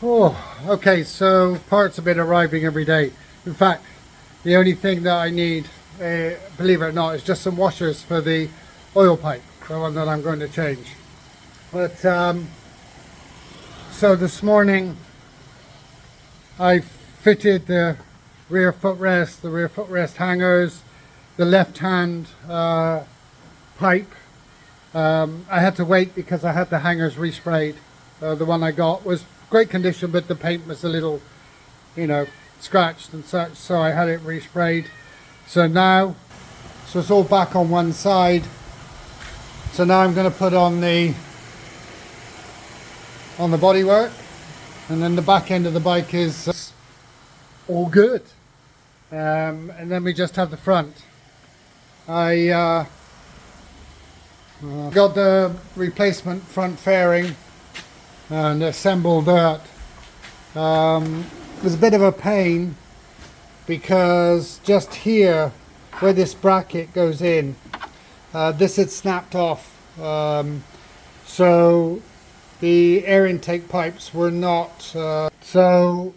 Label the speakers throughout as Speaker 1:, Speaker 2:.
Speaker 1: Oh, okay, so parts have been arriving every day. In fact, the only thing that I need, believe it or not, is just some washers for the oil pipe, the one that I'm going to change. But, so this morning I fitted the rear footrest hangers, the left-hand pipe. I had to wait because I had the hangers resprayed. The one I got was great condition, but the paint was a little, scratched and such, so I had it resprayed. So it's all back on one side. So now I'm going to put on the bodywork, and then the back end of the bike is all good. And then we just have the front. I got the replacement front fairing and assembled that. It was a bit of a pain because just here where this bracket goes in, this had snapped off, so the air intake pipes were not, it's a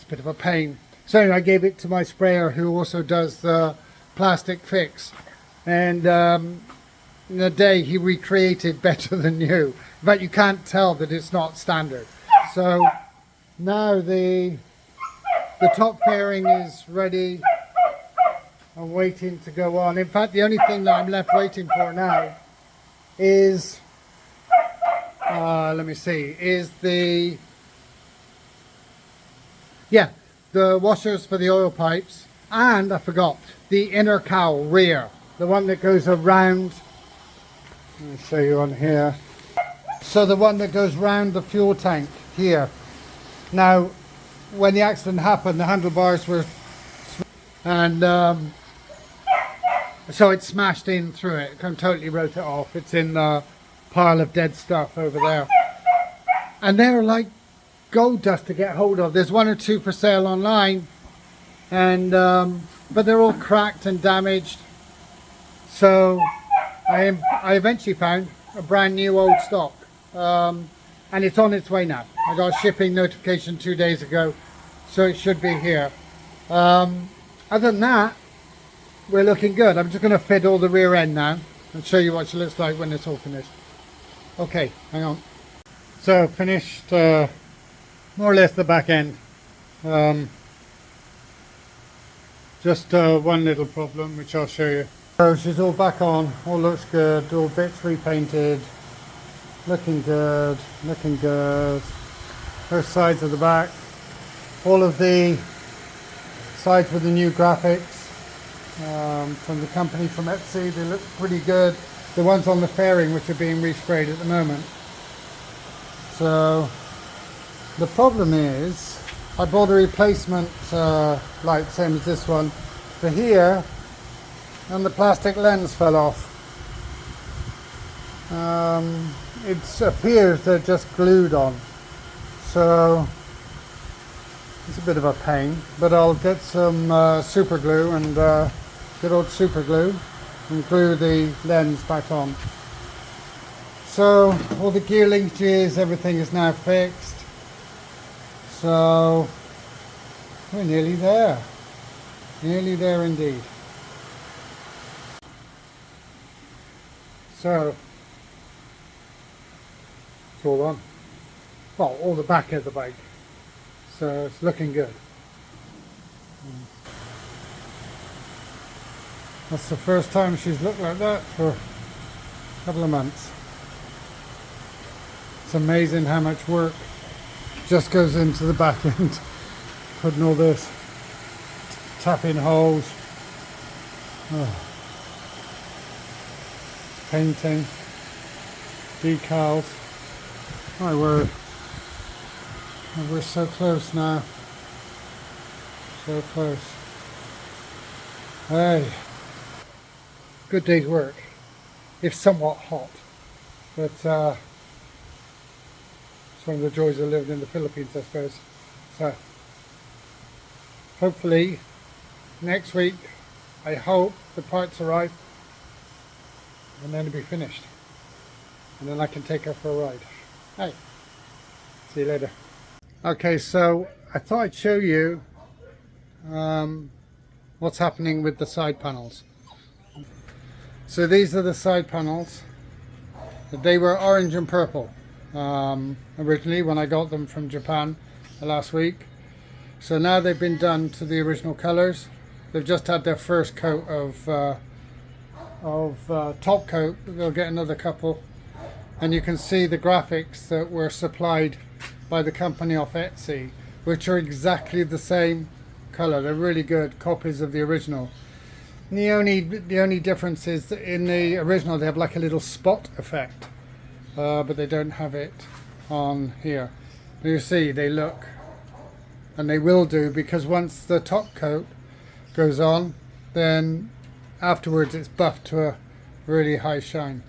Speaker 1: bit of a pain. So anyway, I gave it to my sprayer who also does the plastic fix, and in a day he recreated better than new. In fact, you can't tell that it's not standard. So now the top fairing is ready and waiting to go on. In fact, the only thing that I'm left waiting for now is the washers for the oil pipes, and I forgot the inner cowl rear, the one that goes around. Let me show you on here. So the one that goes round the fuel tank here. Now, when the accident happened, the handlebars were, and so it smashed in through it. I totally wrote it off. It's in the pile of dead stuff over there. And they're like gold dust to get hold of. There's one or two for sale online, and but they're all cracked and damaged. So I eventually found a brand new old stock, and it's on its way now. I got a shipping notification 2 days ago, so it should be here. Other than that, we're looking good. I'm just going to fit all the rear end now and show you what she looks like when it's all finished. Okay, hang on. So finished more or less the back end. Just one little problem which I'll show you. So she's all back on, all looks good, all bits repainted, looking good, looking good. Both sides of the back, all of the sides with the new graphics from the company, from Etsy. They look pretty good. The ones on the fairing which are being resprayed at the moment. So the problem is I bought a replacement light, same as this one, for here, and the plastic lens fell off. It appears they're just glued on, so it's a bit of a pain, but I'll get some super glue and good old super glue and glue the lens back on. So all the gear linkages, everything is now fixed, so we're nearly there indeed. So it's all on, well, all the back of the bike, so it's looking good. That's the first time she's looked like that for a couple of months. It's amazing how much work just goes into the back end. Putting all this, tapping holes, painting, decals. My word, we're so close now, so close. Hey, good day's work, if somewhat hot, but it's one of the joys of living in the Philippines, I suppose. So hopefully next week, I hope the parts arrive and then it'll be finished, and then I can take her for a ride. Hey, see you later. Okay, so I thought I'd show you what's happening with the side panels. So these are the side panels. They were orange and purple originally when I got them from Japan last week. So now they've been done to the original colors. They've just had their first coat of top coat. They'll get another couple, and you can see the graphics that were supplied by the company off Etsy, which are exactly the same color. They're really good copies of the original. And the only difference is that in the original they have like a little spot effect, but they don't have it on here. But you see, they look, and they will do, because once the top coat goes on, then afterwards it's buffed to a really high shine.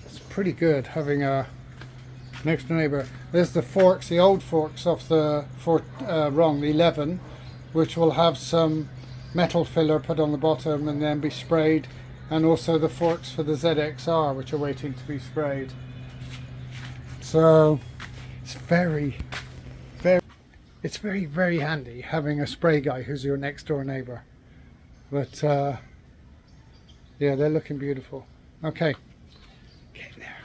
Speaker 1: It's pretty good having a next door neighbor. There's the forks, the old forks off the the 11, which will have some metal filler put on the bottom and then be sprayed, and also the forks for the ZXR, which are waiting to be sprayed. So it's very handy having a spray guy who's your next door neighbor. But yeah, they're looking beautiful. Okay, get there.